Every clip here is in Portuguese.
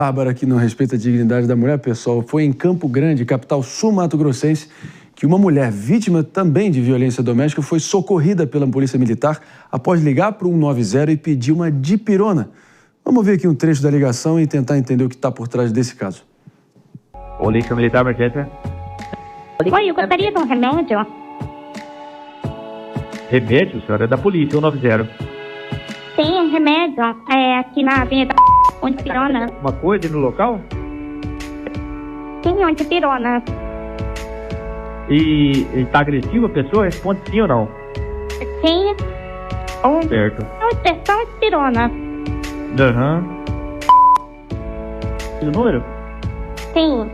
Bárbara, que não respeita a dignidade da mulher, pessoal, foi em Campo Grande, capital sul-mato-grossense, que uma mulher vítima também de violência doméstica foi socorrida pela polícia militar após ligar para o 190 e pedir uma dipirona. Vamos ver aqui um trecho da ligação e tentar entender o que está por trás desse caso. Polícia Militar, emergência. Oi, eu gostaria de um remédio. Remédio, senhora? É da polícia, 190. Tem um remédio aqui na avenida Antipirona. Uma coisa no local? Tem Antipirona. E tá agressiva a pessoa? Responde sim ou não? Tem Certo. só Antipirona. Aham. E o número? Sim.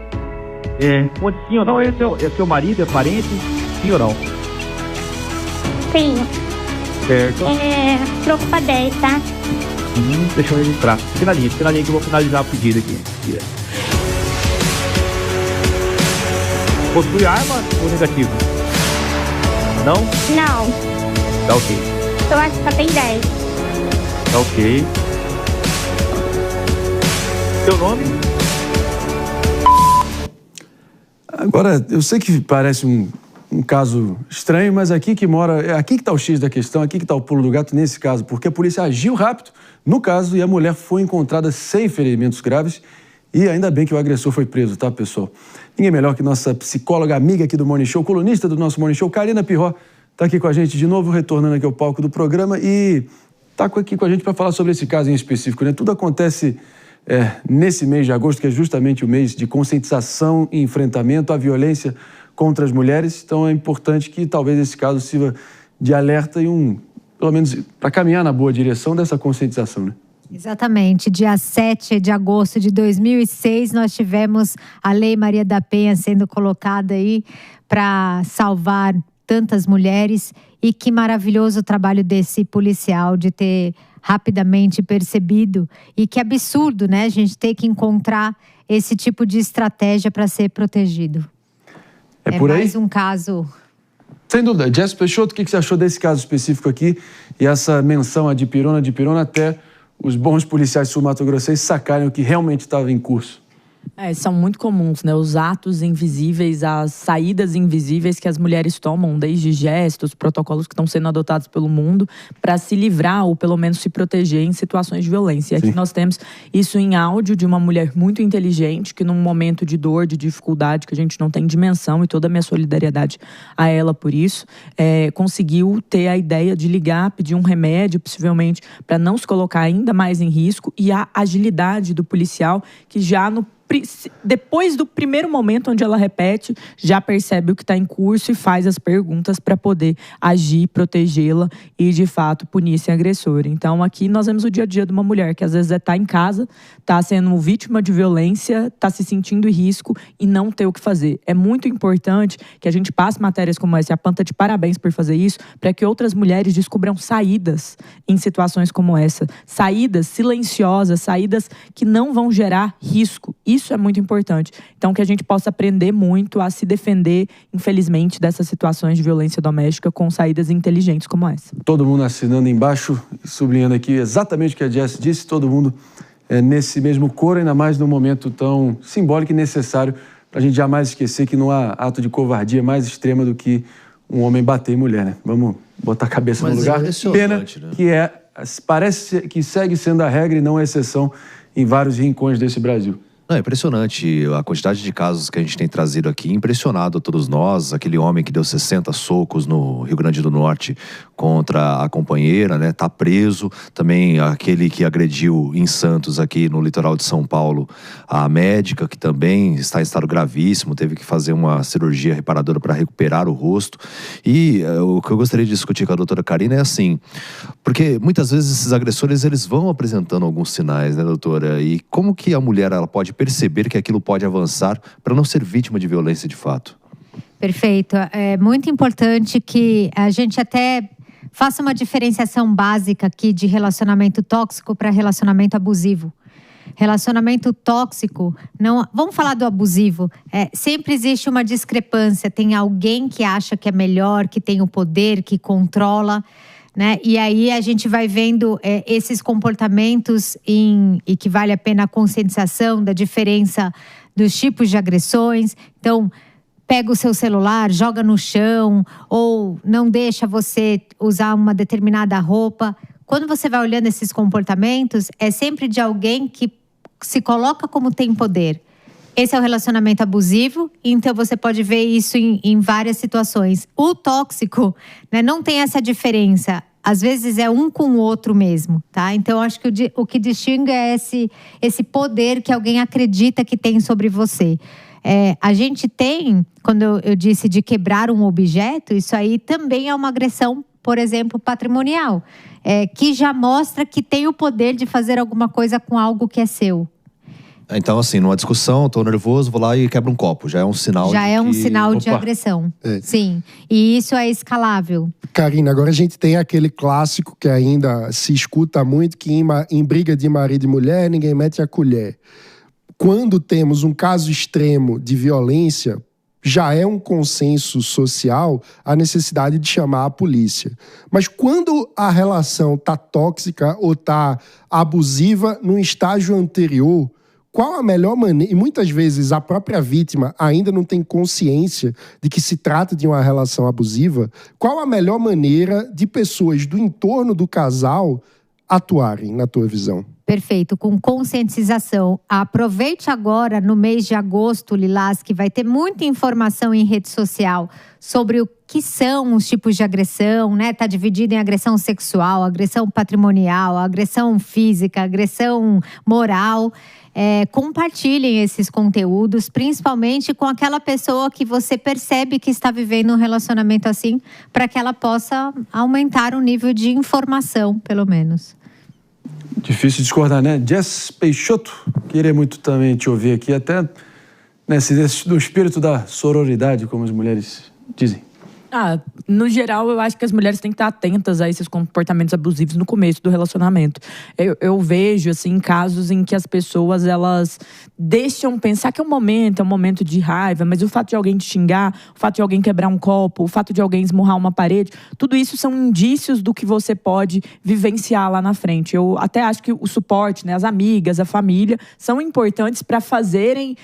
Responde sim ou não? É seu marido? É parente? Sim ou não? Sim. Certo. Troco 10, tá? Deixa eu registrar. Fica na linha que eu vou finalizar o pedido aqui. Possui arma ou negativo? Não? Não. Tá ok. Eu acho que só tem 10. Tá ok. Seu nome? Agora, eu sei que parece um caso estranho, mas aqui que está o X da questão, aqui que está o pulo do gato nesse caso, porque a polícia agiu rápido no caso e a mulher foi encontrada sem ferimentos graves e ainda bem que o agressor foi preso, tá, pessoal? Ninguém melhor que nossa psicóloga amiga aqui do Morning Show, colunista do nosso Morning Show, Karina Pirró, está aqui com a gente de novo, retornando aqui ao palco do programa e está aqui com a gente para falar sobre esse caso em específico, né? Tudo acontece nesse mês de agosto, que é justamente o mês de conscientização e enfrentamento à violência contra as mulheres. Então é importante que talvez esse caso sirva de alerta e pelo menos para caminhar na boa direção dessa conscientização, né? Exatamente. Dia 7 de agosto de 2006, nós tivemos a Lei Maria da Penha sendo colocada aí para salvar tantas mulheres. E que maravilhoso o trabalho desse policial de ter rapidamente percebido. E que absurdo, né? A gente ter que encontrar esse tipo de estratégia para ser protegido. É por aí? Mais um caso. Sem dúvida. Jess Peixoto, o que você achou desse caso específico aqui? E essa menção a dipirona até os bons policiais sul-mato-grossenses sacarem o que realmente estava em curso. São muito comuns, né? Os atos invisíveis, as saídas invisíveis que as mulheres tomam, desde gestos, protocolos que estão sendo adotados pelo mundo para se livrar ou pelo menos se proteger em situações de violência. E aqui nós temos isso em áudio de uma mulher muito inteligente que num momento de dor, de dificuldade, que a gente não tem dimensão, e toda a minha solidariedade a ela por isso, conseguiu ter a ideia de ligar, pedir um remédio, possivelmente, para não se colocar ainda mais em risco, e a agilidade do policial que já depois do primeiro momento onde ela repete, já percebe o que está em curso e faz as perguntas para poder agir, protegê-la e, de fato, punir esse agressor. Então, aqui nós vemos o dia a dia de uma mulher que, às vezes, está em casa, está sendo vítima de violência, está se sentindo em risco e não ter o que fazer. É muito importante que a gente passe matérias como essa, e a PAN está de parabéns por fazer isso, para que outras mulheres descubram saídas em situações como essa. Saídas silenciosas, saídas que não vão gerar risco. Isso é muito importante. Então, que a gente possa aprender muito a se defender, infelizmente, dessas situações de violência doméstica com saídas inteligentes como essa. Todo mundo assinando embaixo, sublinhando aqui exatamente o que a Jess disse, todo mundo nesse mesmo coro, ainda mais num momento tão simbólico e necessário para a gente jamais esquecer que não há ato de covardia mais extrema do que um homem bater em mulher, né? Vamos botar a cabeça no lugar. Pena, né? Que parece que segue sendo a regra e não a exceção em vários rincões desse Brasil. Não, é impressionante a quantidade de casos que a gente tem trazido aqui, impressionado a todos nós. Aquele homem que deu 60 socos no Rio Grande do Norte contra a companheira, né, tá preso. Também aquele que agrediu em Santos, aqui no litoral de São Paulo, a médica, que também está em estado gravíssimo, teve que fazer uma cirurgia reparadora para recuperar o rosto. E o que eu gostaria de discutir com a doutora Karina é assim, porque muitas vezes esses agressores, eles vão apresentando alguns sinais, né, doutora? E como que a mulher, ela pode perceber que aquilo pode avançar para não ser vítima de violência de fato? Perfeito. É muito importante que a gente até faça uma diferenciação básica aqui de relacionamento tóxico para relacionamento abusivo. Relacionamento tóxico, não, vamos falar do abusivo. Sempre existe uma discrepância. Tem alguém que acha que é melhor, que tem o poder, que controla. né? E aí a gente vai vendo esses comportamentos e que vale a pena a conscientização da diferença dos tipos de agressões. Então, pega o seu celular, joga no chão ou não deixa você usar uma determinada roupa. Quando você vai olhando esses comportamentos, é sempre de alguém que se coloca como tem poder. Esse é o relacionamento abusivo, então você pode ver isso em várias situações. O tóxico, né, não tem essa diferença. Às vezes é um com o outro mesmo, tá? Então, eu acho que o que distingue é esse poder que alguém acredita que tem sobre você. A gente tem, quando eu disse de quebrar um objeto, isso aí também é uma agressão, por exemplo, patrimonial. Que já mostra que tem o poder de fazer alguma coisa com algo que é seu. Então, assim, numa discussão, tô nervoso, vou lá e quebro um copo. Já é um sinal de agressão. Sim. E isso é escalável. Karina, agora a gente tem aquele clássico que ainda se escuta muito, que em briga de marido e mulher, ninguém mete a colher. Quando temos um caso extremo de violência, já é um consenso social a necessidade de chamar a polícia. Mas quando a relação está tóxica ou está abusiva num estágio anterior, qual a melhor maneira? E muitas vezes a própria vítima ainda não tem consciência de que se trata de uma relação abusiva. Qual a melhor maneira de pessoas do entorno do casal atuarem, na tua visão? Perfeito, com conscientização. Aproveite agora, no mês de agosto, Lilás, que vai ter muita informação em rede social sobre o que são os tipos de agressão, né? Está dividido em agressão sexual, agressão patrimonial, agressão física, agressão moral. Compartilhem esses conteúdos, principalmente com aquela pessoa que você percebe que está vivendo um relacionamento assim, para que ela possa aumentar o nível de informação, pelo menos. Difícil discordar, né? Jess Peixoto, queria muito também te ouvir aqui, até do espírito da sororidade, como as mulheres dizem. No geral, eu acho que as mulheres têm que estar atentas a esses comportamentos abusivos no começo do relacionamento. Eu vejo, assim, casos em que as pessoas, elas deixam pensar que é um momento de raiva, mas o fato de alguém te xingar, o fato de alguém quebrar um copo, o fato de alguém esmurrar uma parede, tudo isso são indícios do que você pode vivenciar lá na frente. Eu até acho que o suporte, né, as amigas, a família, são importantes para fazerem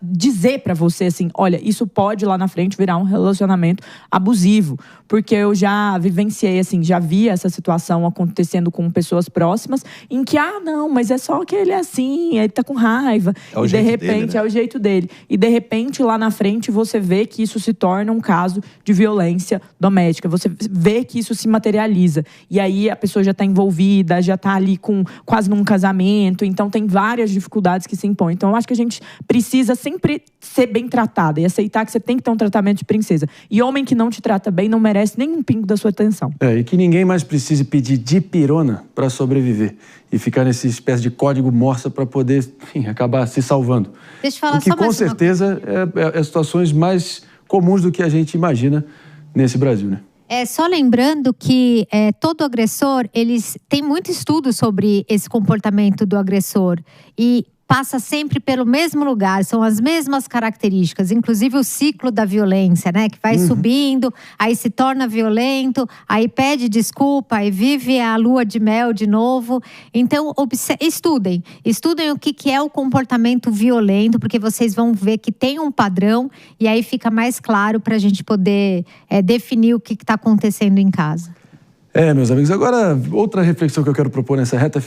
dizer para você, assim, olha, isso pode lá na frente virar um relacionamento abusivo, porque eu já vivenciei, assim, já vi essa situação acontecendo com pessoas próximas, em que, não, mas é só que ele é assim, ele tá com raiva, e de repente é o jeito dele, e de repente lá na frente você vê que isso se torna um caso de violência doméstica, você vê que isso se materializa, e aí a pessoa já tá envolvida, já tá ali quase num casamento, então tem várias dificuldades que se impõem. Então eu acho que a gente precisa sempre ser bem tratada e aceitar que você tem que ter um tratamento de princesa. E homem que não te trata bem não merece nem um pingo da sua atenção. E que ninguém mais precise pedir dipirona para sobreviver e ficar nessa espécie de código Morse para poder, enfim, acabar se salvando. Deixa eu falar o que com certeza é situações mais comuns do que a gente imagina nesse Brasil, né? Só lembrando que todo agressor, eles têm muito estudo sobre esse comportamento do agressor e passa sempre pelo mesmo lugar, são as mesmas características, inclusive o ciclo da violência, né? Que vai subindo, aí se torna violento, aí pede desculpa, aí vive a lua de mel de novo. Então, estudem o que é o comportamento violento, porque vocês vão ver que tem um padrão e aí fica mais claro para a gente poder definir o que está acontecendo em casa. Meus amigos, agora outra reflexão que eu quero propor nessa reta final